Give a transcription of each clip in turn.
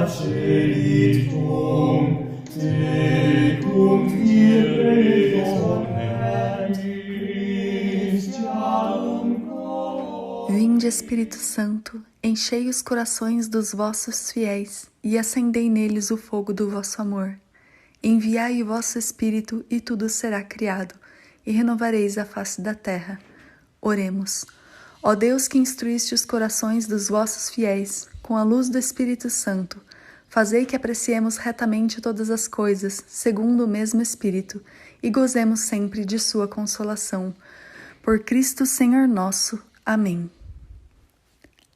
Spiritum, tecum Kyrie Christianum cor. Vinde, Espírito Santo, enchei os corações dos vossos fiéis e acendei neles o fogo do vosso amor. Enviai o vosso Espírito e tudo será criado, e renovareis a face da terra. Oremos. Ó Deus, que instruíste os corações dos vossos fiéis com a luz do Espírito Santo, fazei que apreciemos retamente todas as coisas, segundo o mesmo Espírito, e gozemos sempre de sua consolação. Por Cristo Senhor nosso. Amém.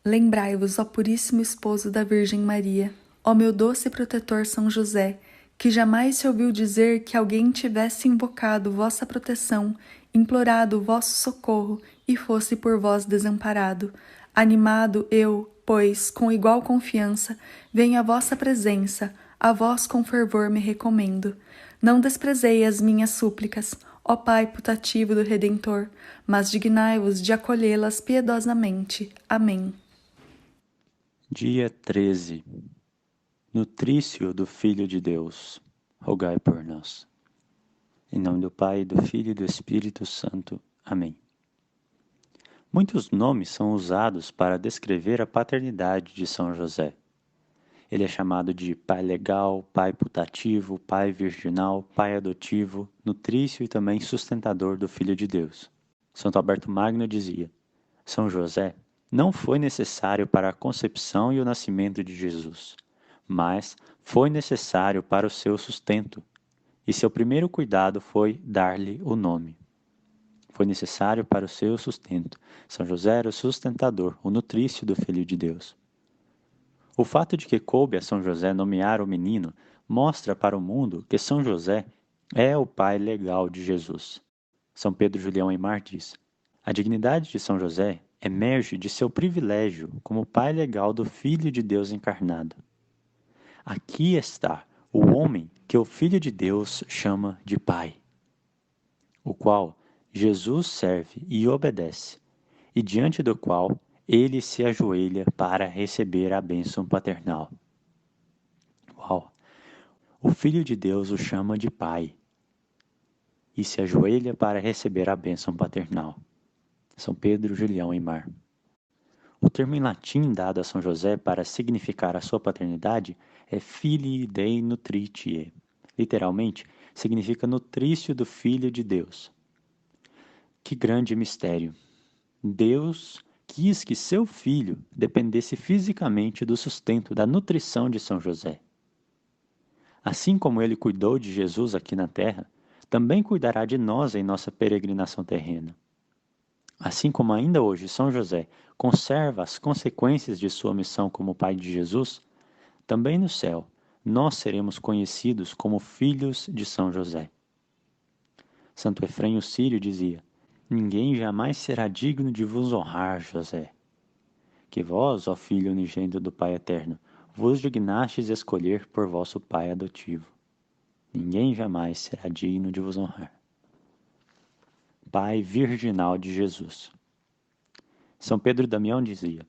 Lembrai-vos, ó Puríssimo Esposo da Virgem Maria, ó meu doce protetor São José, que jamais se ouviu dizer que alguém tivesse invocado vossa proteção, implorado vosso socorro e fosse por vós desamparado. Animado eu, pois, com igual confiança, venho à vossa presença, a vós com fervor me recomendo. Não desprezei as minhas súplicas, ó Pai putativo do Redentor, mas dignai-vos de acolhê-las piedosamente. Amém. Dia 13. Nutrício do Filho de Deus, rogai por nós. Em nome do Pai, do Filho e do Espírito Santo. Amém. Muitos nomes são usados para descrever a paternidade de São José. Ele é chamado de pai legal, pai putativo, pai virginal, pai adotivo, nutrício e também sustentador do Filho de Deus. Santo Alberto Magno dizia: São José não foi necessário para a concepção e o nascimento de Jesus, mas foi necessário para o seu sustento, e seu primeiro cuidado foi dar-lhe o nome. Foi necessário para o seu sustento. São José era o sustentador, o nutrício do Filho de Deus. O fato de que coube a São José nomear o menino mostra para o mundo que São José é o pai legal de Jesus. São Pedro Julião Aymar diz: a dignidade de São José emerge de seu privilégio como pai legal do Filho de Deus encarnado. Aqui está o homem que o Filho de Deus chama de Pai, o qual Jesus serve e obedece, e diante do qual ele se ajoelha para receber a bênção paternal. Uau! O Filho de Deus o chama de Pai e se ajoelha para receber a bênção paternal. São Pedro Julião Aymar. O termo em latim dado a São José para significar a sua paternidade é Filii Dei Nutritiae. Literalmente, significa nutrício do Filho de Deus. Que grande mistério! Deus quis que seu filho dependesse fisicamente do sustento, da nutrição de São José. Assim como ele cuidou de Jesus aqui na terra, também cuidará de nós em nossa peregrinação terrena. Assim como ainda hoje São José conserva as consequências de sua missão como pai de Jesus, também no céu nós seremos conhecidos como filhos de São José. Santo Efrém o Sírio dizia: ninguém jamais será digno de vos honrar, José. Que vós, ó Filho unigênito do Pai eterno, vos dignastes escolher por vosso Pai adotivo. Ninguém jamais será digno de vos honrar. Pai virginal de Jesus. São Pedro Damião dizia: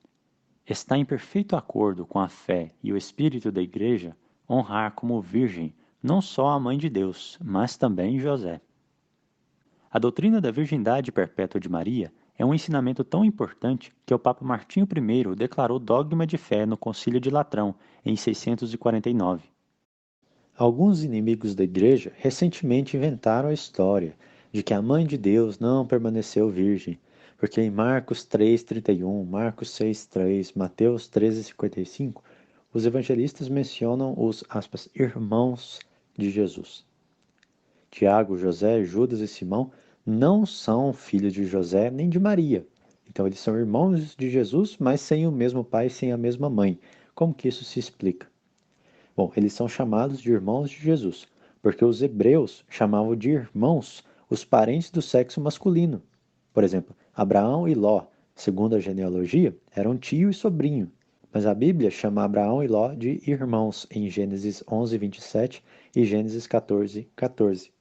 está em perfeito acordo com a fé e o espírito da Igreja honrar como virgem não só a Mãe de Deus, mas também José. A doutrina da virgindade perpétua de Maria é um ensinamento tão importante que o Papa Martinho I declarou dogma de fé no Concílio de Latrão, em 649. Alguns inimigos da Igreja recentemente inventaram a história de que a Mãe de Deus não permaneceu virgem, porque em Marcos 3,31, Marcos 6,3, Mateus 13,55, os evangelistas mencionam os, aspas, irmãos de Jesus. Tiago, José, Judas e Simão não são filhos de José nem de Maria. Então eles são irmãos de Jesus, mas sem o mesmo pai e sem a mesma mãe. Como que isso se explica? Bom, eles são chamados de irmãos de Jesus, porque os hebreus chamavam de irmãos os parentes do sexo masculino. Por exemplo, Abraão e Ló, segundo a genealogia, eram tio e sobrinho. Mas a Bíblia chama Abraão e Ló de irmãos em Gênesis 11:27 e Gênesis 14:14.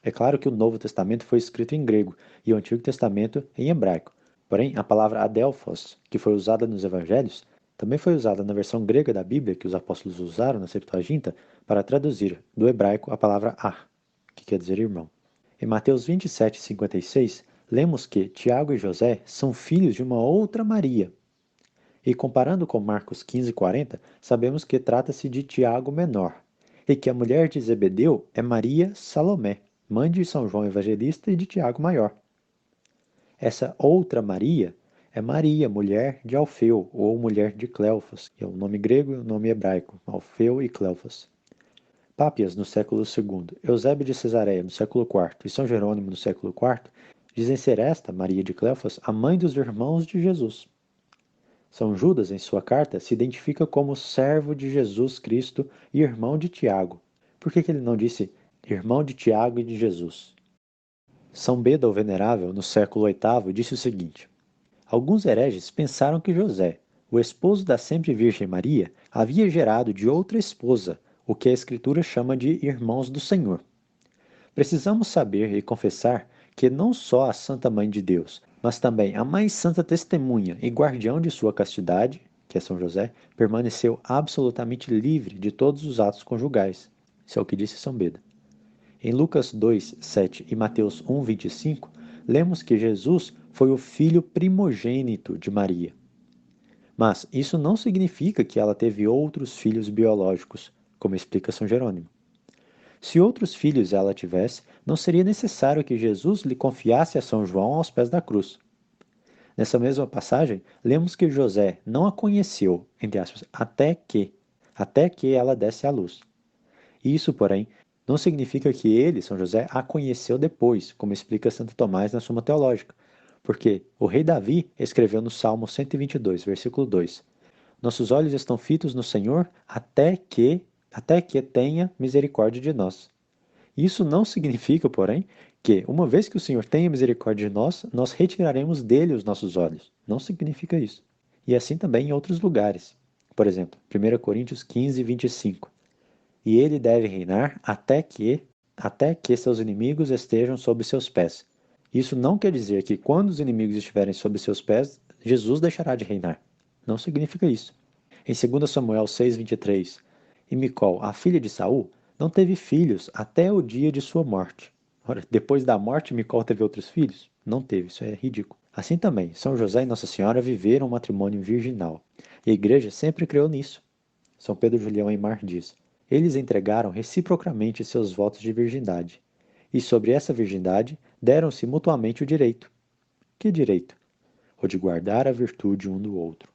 É claro que o Novo Testamento foi escrito em grego e o Antigo Testamento em hebraico. Porém, a palavra adelphos, que foi usada nos Evangelhos, Também foi usada na versão grega da Bíblia que os apóstolos usaram na Septuaginta para traduzir do hebraico a palavra "ach", que quer dizer irmão. Em Mateus 27:56, lemos que Tiago e José são filhos de uma outra Maria. E comparando com Marcos 15:40, sabemos que trata-se de Tiago menor, e que a mulher de Zebedeu é Maria Salomé, mãe de São João Evangelista e de Tiago maior. Essa outra Maria é Maria, mulher de Alfeu, ou mulher de Cleofas, que é o nome grego e o nome hebraico, Alfeu e Cleofas. Pápias, no século II, Eusébio de Cesareia, no século IV, e São Jerônimo, no século IV, dizem ser esta, Maria de Cleofas, a mãe dos irmãos de Jesus. São Judas, em sua carta, se identifica como servo de Jesus Cristo e irmão de Tiago. Por que ele não disse irmão de Tiago e de Jesus? São Beda o Venerável, no século VIII, disse o seguinte: alguns hereges pensaram que José, o esposo da sempre Virgem Maria, havia gerado de outra esposa, o que a Escritura chama de irmãos do Senhor. Precisamos saber e confessar que não só a Santa Mãe de Deus, mas também a mais santa testemunha e guardião de sua castidade, que é São José, permaneceu absolutamente livre de todos os atos conjugais. Isso é o que disse São Beda. Em Lucas 2:7 e Mateus 1:25, lemos que Jesus foi o filho primogênito de Maria. Mas isso não significa que ela teve outros filhos biológicos, como explica São Jerônimo. Se outros filhos ela tivesse, não seria necessário que Jesus lhe confiasse a São João aos pés da cruz. Nessa mesma passagem, lemos que José não a conheceu, entre aspas, até que ela desse à luz. Isso, porém, não significa que ele, São José, a conheceu depois, como explica Santo Tomás na Suma Teológica, porque o rei Davi escreveu no Salmo 122, versículo 2: nossos olhos estão fitos no Senhor até que tenha misericórdia de nós. Isso não significa, porém, que, uma vez que o Senhor tenha misericórdia de nós, nós retiraremos dele os nossos olhos. Não significa isso. E assim também em outros lugares. Por exemplo, 1 Coríntios 15:25. E ele deve reinar até que seus inimigos estejam sob seus pés. Isso não quer dizer que quando os inimigos estiverem sob seus pés, Jesus deixará de reinar. Não significa isso. Em 2 Samuel 6:23, e Micol, a filha de Saul, não teve filhos até o dia de sua morte. Ora, depois da morte, Micol teve outros filhos? Não teve, isso é ridículo. Assim também, São José e Nossa Senhora viveram um matrimônio virginal. E a Igreja sempre creu nisso. São Pedro Julião Aimar diz: eles entregaram reciprocamente seus votos de virgindade. E sobre essa virgindade deram-se mutuamente o direito. Que direito? O de guardar a virtude um do outro.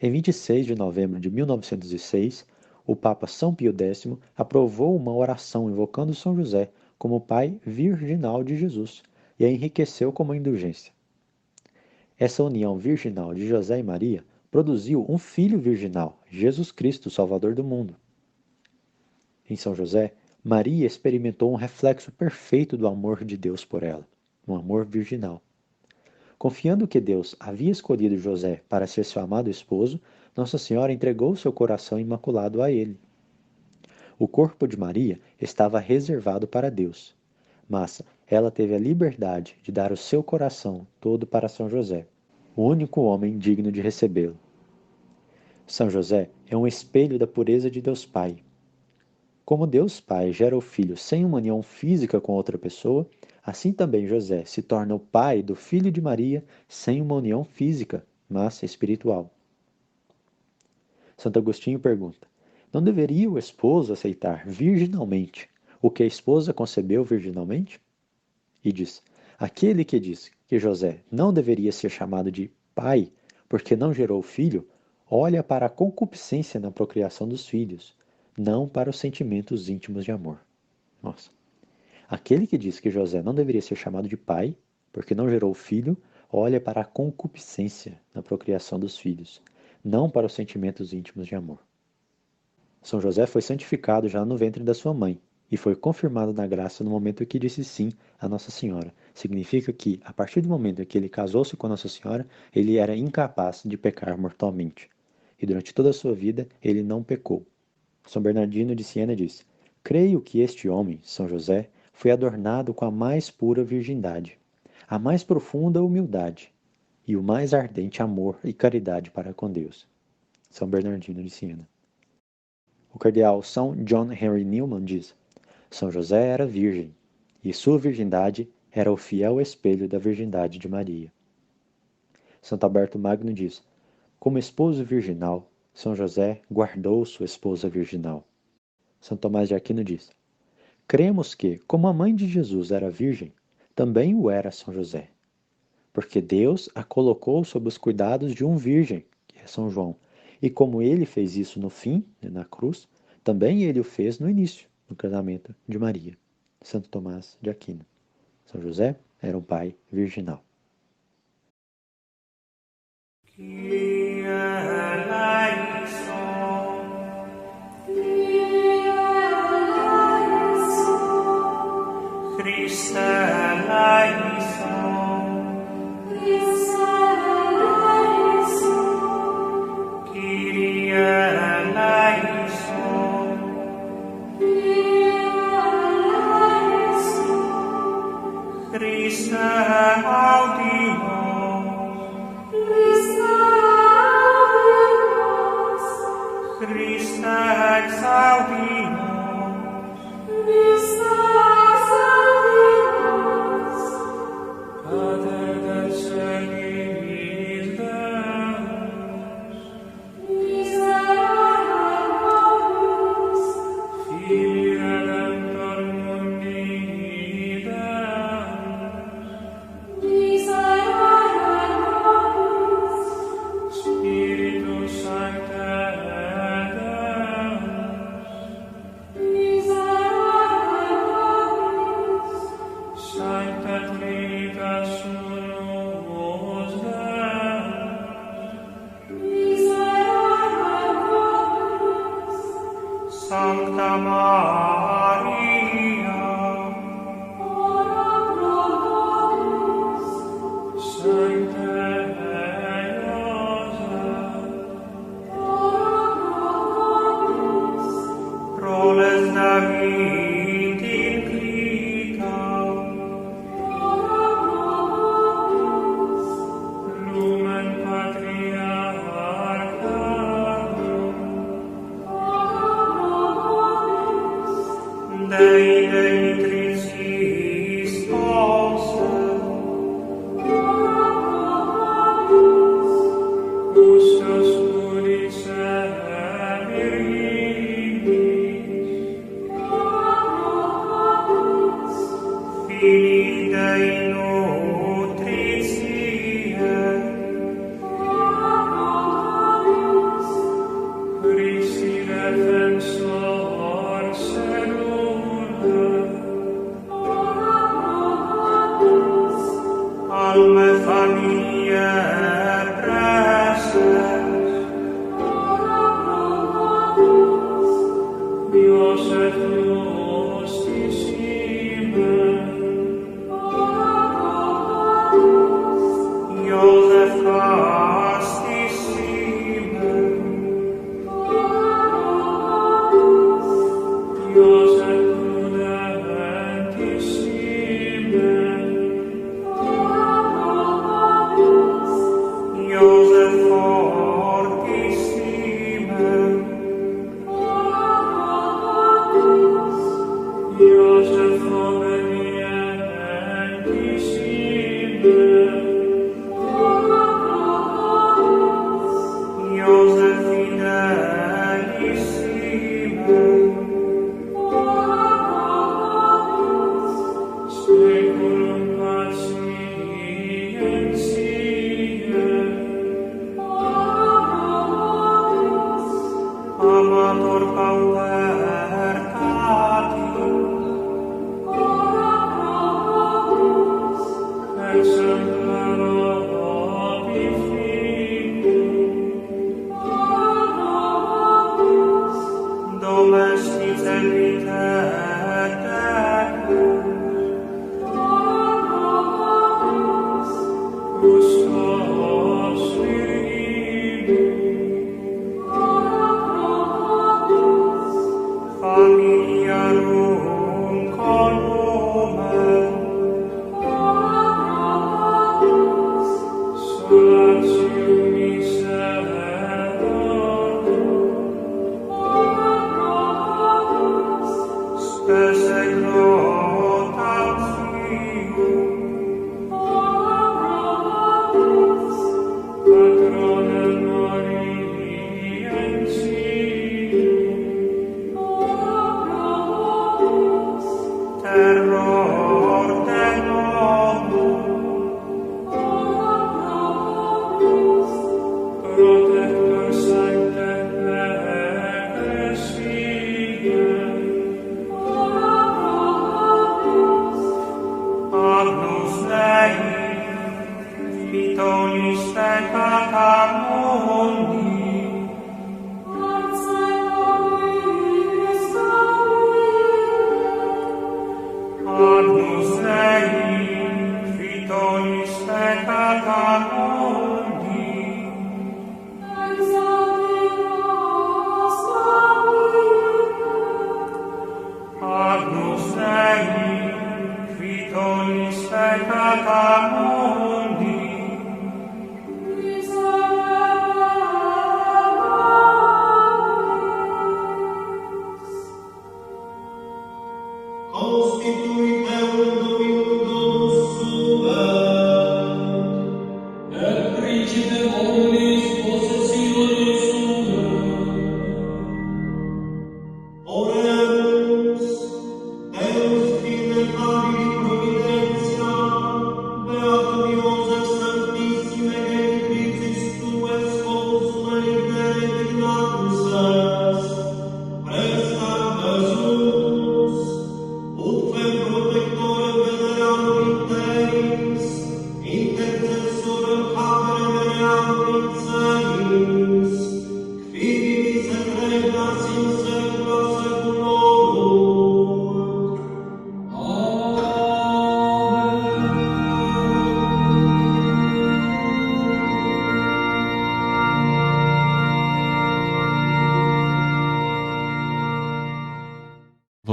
Em 26 de novembro de 1906, o Papa São Pio X aprovou uma oração invocando São José como pai virginal de Jesus e a enriqueceu como indulgência. Essa união virginal de José e Maria produziu um filho virginal, Jesus Cristo, Salvador do mundo. Em São José, Maria experimentou um reflexo perfeito do amor de Deus por ela, um amor virginal. Confiando que Deus havia escolhido José para ser seu amado esposo, Nossa Senhora entregou seu coração imaculado a ele. O corpo de Maria estava reservado para Deus, mas ela teve a liberdade de dar o seu coração todo para São José, o único homem digno de recebê-lo. São José é um espelho da pureza de Deus Pai. Como Deus Pai gera o Filho sem uma união física com outra pessoa, assim também José se torna o pai do Filho de Maria sem uma união física, mas espiritual. Santo Agostinho pergunta: não deveria o esposo aceitar virginalmente o que a esposa concebeu virginalmente? E diz: aquele que diz que José não deveria ser chamado de pai porque não gerou filho, olha para a concupiscência na procriação dos filhos, não para os sentimentos íntimos de amor. Nossa. Aquele que diz que José não deveria ser chamado de pai, porque não gerou filho, olha para a concupiscência na procriação dos filhos, não para os sentimentos íntimos de amor. São José foi santificado já no ventre da sua mãe, e foi confirmado na graça no momento em que disse sim a Nossa Senhora. Significa que, a partir do momento em que ele casou-se com Nossa Senhora, ele era incapaz de pecar mortalmente. E durante toda a sua vida, ele não pecou. São Bernardino de Siena diz: creio que este homem, São José, foi adornado com a mais pura virgindade, a mais profunda humildade e o mais ardente amor e caridade para com Deus. São Bernardino de Siena. O cardeal São John Henry Newman diz: São José era virgem, e sua virgindade era o fiel espelho da virgindade de Maria. Santo Alberto Magno diz: como esposo virginal, São José guardou sua esposa virginal. São Tomás de Aquino diz: cremos que, como a mãe de Jesus era virgem, também o era São José, porque Deus a colocou sob os cuidados de um virgem, que é São João, e como ele fez isso no fim, na cruz, também ele o fez no início, no casamento de Maria. Santo Tomás de Aquino. São José era um pai virginal.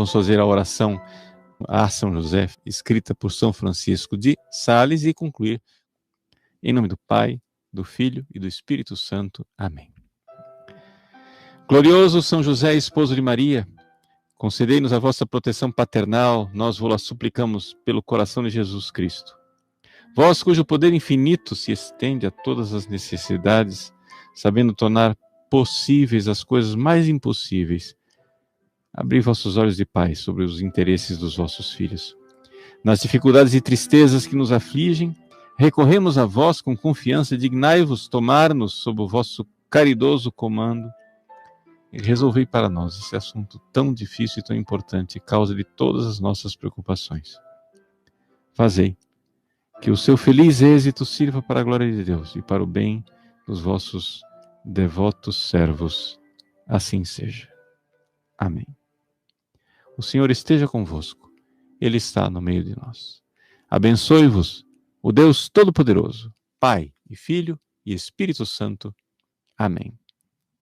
Vamos fazer a oração a São José, escrita por São Francisco de Sales, e concluir em nome do Pai, do Filho e do Espírito Santo. Amém. Glorioso São José, esposo de Maria, concedei-nos a vossa proteção paternal, nós vos suplicamos pelo coração de Jesus Cristo. Vós, cujo poder infinito se estende a todas as necessidades, sabendo tornar possíveis as coisas mais impossíveis, abri vossos olhos de paz sobre os interesses dos vossos filhos. Nas dificuldades e tristezas que nos afligem, recorremos a vós com confiança, dignai-vos tomar-nos sob o vosso caridoso comando e resolvei para nós esse assunto tão difícil e tão importante, causa de todas as nossas preocupações. Fazei que o seu feliz êxito sirva para a glória de Deus e para o bem dos vossos devotos servos. Assim seja. Amém. O Senhor esteja convosco. Ele está no meio de nós. Abençoe-vos o Deus Todo-Poderoso, Pai e Filho e Espírito Santo. Amém.